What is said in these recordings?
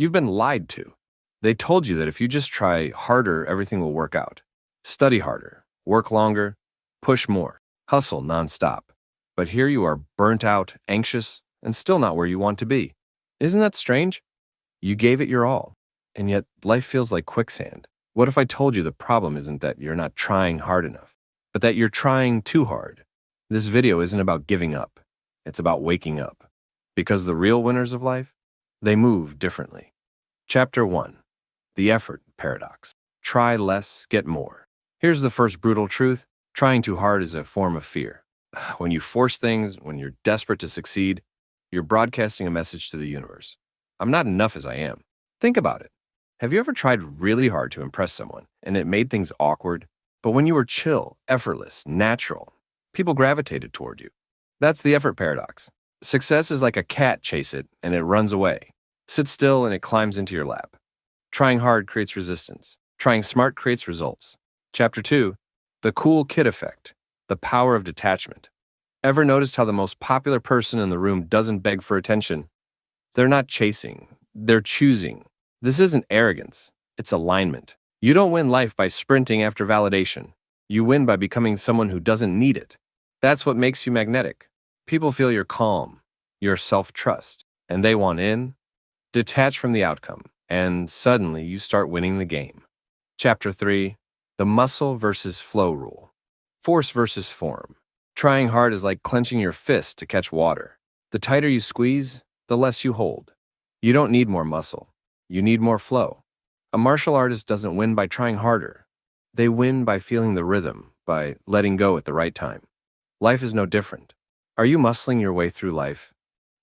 You've been lied to. They told you that if you just try harder, everything will work out. Study harder, work longer, push more, hustle nonstop. But here you are burnt out, anxious, and still not where you want to be. Isn't that strange? You gave it your all, and yet life feels like quicksand. What if I told you the problem isn't that you're not trying hard enough, but that you're trying too hard? This video isn't about giving up. It's about waking up. Because the real winners of life, they move differently. Chapter 1. The Effort Paradox. Try less, get more. Here's the first brutal truth. Trying too hard is a form of fear. When you force things, when you're desperate to succeed, you're broadcasting a message to the universe. I'm not enough as I am. Think about it. Have you ever tried really hard to impress someone and it made things awkward? But when you were chill, effortless, natural, people gravitated toward you. That's the effort paradox. Success is like a cat, chase it and it runs away. Sit still and it climbs into your lap. Trying hard creates resistance. Trying smart creates results. Chapter 2. The cool kid effect. The power of detachment. Ever noticed how the most popular person in the room doesn't beg for attention? They're not chasing. They're choosing. This isn't arrogance. It's alignment. You don't win life by sprinting after validation. You win by becoming someone who doesn't need it. That's what makes you magnetic. People feel your calm, your self-trust, and they want in. Detach from the outcome, and suddenly you start winning the game. Chapter 3. The muscle versus flow rule. Force versus form. Trying hard is like clenching your fist to catch water. The tighter you squeeze, the less you hold. You don't need more muscle. You need more flow. A martial artist doesn't win by trying harder. They win by feeling the rhythm, by letting go at the right time. Life is no different. Are you muscling your way through life?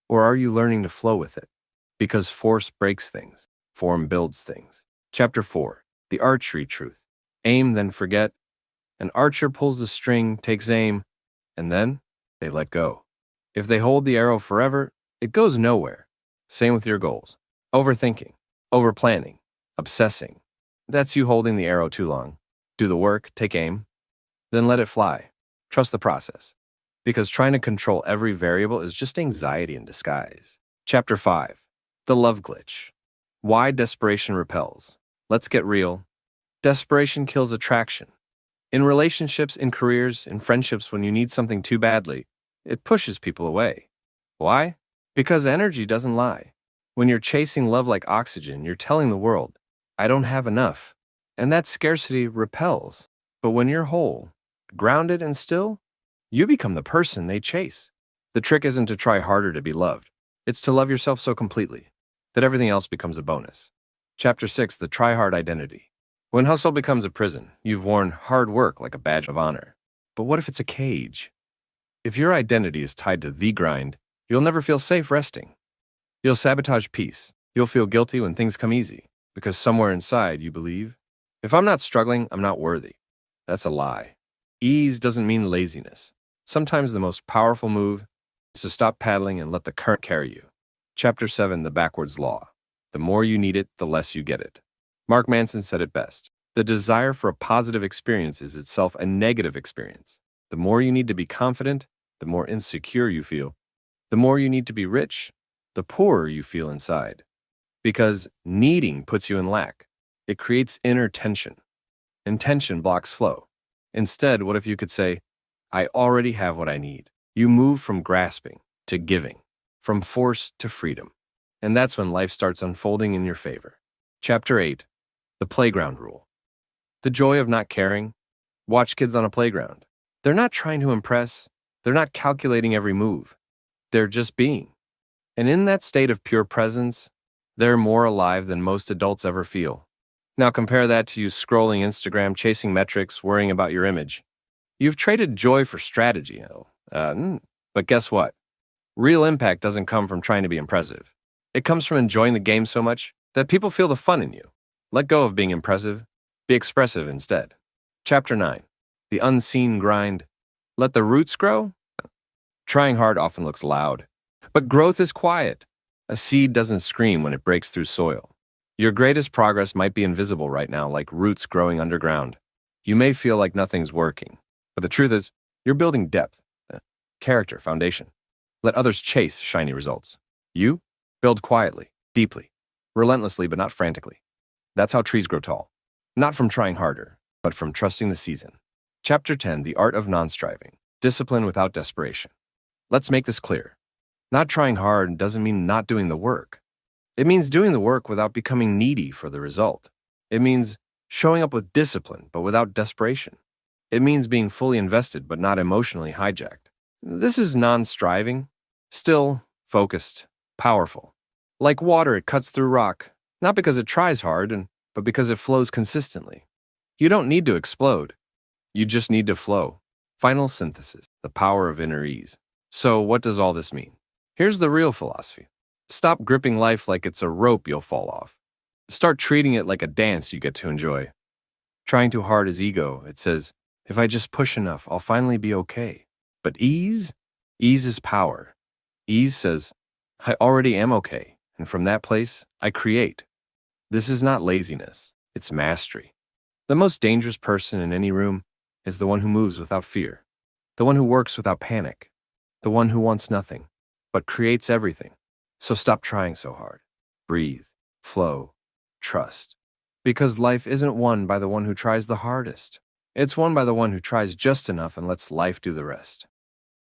Or are you learning to flow with it? Because force breaks things. Form builds things. Chapter 4. The archery truth. Aim, then forget. An archer pulls the string, takes aim, and then they let go. If they hold the arrow forever, it goes nowhere. Same with your goals. Overthinking, overplanning, obsessing. That's you holding the arrow too long. Do the work, take aim, then let it fly. Trust the process. Because trying to control every variable is just anxiety in disguise. Chapter 5. The love glitch. Why desperation repels. Let's get real. Desperation kills attraction. In relationships, in careers, in friendships, when you need something too badly, it pushes people away. Why? Because energy doesn't lie. When you're chasing love like oxygen, you're telling the world, I don't have enough. And that scarcity repels. But when you're whole, grounded and still, you become the person they chase. The trick isn't to try harder to be loved. It's to love yourself so completely that everything else becomes a bonus. Chapter 6. The try-hard identity. When hustle becomes a prison, you've worn hard work like a badge of honor. But what if it's a cage? If your identity is tied to the grind, you'll never feel safe resting. You'll sabotage peace. You'll feel guilty when things come easy, because somewhere inside you believe, if I'm not struggling, I'm not worthy. That's a lie. Ease doesn't mean laziness. Sometimes the most powerful move is to stop paddling and let the current carry you. Chapter 7. The backwards law. The more you need it, the less you get it. Mark Manson said it best. The desire for a positive experience is itself a negative experience. The more you need to be confident, the more insecure you feel. The more you need to be rich, the poorer you feel inside. Because needing puts you in lack. It creates inner tension. And tension blocks flow. Instead, what if you could say, I already have what I need. You move from grasping to giving, from force to freedom. And that's when life starts unfolding in your favor. Chapter 8. The playground rule. The joy of not caring. Watch kids on a playground. They're not trying to impress. They're not calculating every move. They're just being. And in that state of pure presence, they're more alive than most adults ever feel. Now compare that to you scrolling Instagram, chasing metrics, worrying about your image. You've traded joy for strategy. But guess what? Real impact doesn't come from trying to be impressive. It comes from enjoying the game so much that people feel the fun in you. Let go of being impressive. Be expressive instead. Chapter 9. The unseen grind. Let the roots grow? Trying hard often looks loud. But growth is quiet. A seed doesn't scream when it breaks through soil. Your greatest progress might be invisible right now, like roots growing underground. You may feel like nothing's working. But the truth is, you're building depth, character, foundation. Let others chase shiny results. You build quietly, deeply. relentlessly but not frantically. That's how trees grow tall. Not from trying harder, but from trusting the season. Chapter 10, The Art of Non-Striving. Discipline without desperation. Let's make this clear. Not trying hard doesn't mean not doing the work. It means doing the work without becoming needy for the result. It means showing up with discipline but without desperation. It means being fully invested but not emotionally hijacked. This is non-striving, still, focused, powerful. Like water, it cuts through rock, not because it tries hard, but because it flows consistently. You don't need to explode. You just need to flow. Final synthesis, the power of inner ease. So what does all this mean? Here's the real philosophy. Stop gripping life like it's a rope you'll fall off. Start treating it like a dance you get to enjoy. Trying too hard is ego. It says, if I just push enough, I'll finally be okay. But ease? Ease is power. Ease says, I already am okay, and from that place, I create. This is not laziness, it's mastery. The most dangerous person in any room is the one who moves without fear, the one who works without panic, the one who wants nothing, but creates everything. So stop trying so hard. Breathe, flow, trust. Because life isn't won by the one who tries the hardest. It's won by the one who tries just enough and lets life do the rest.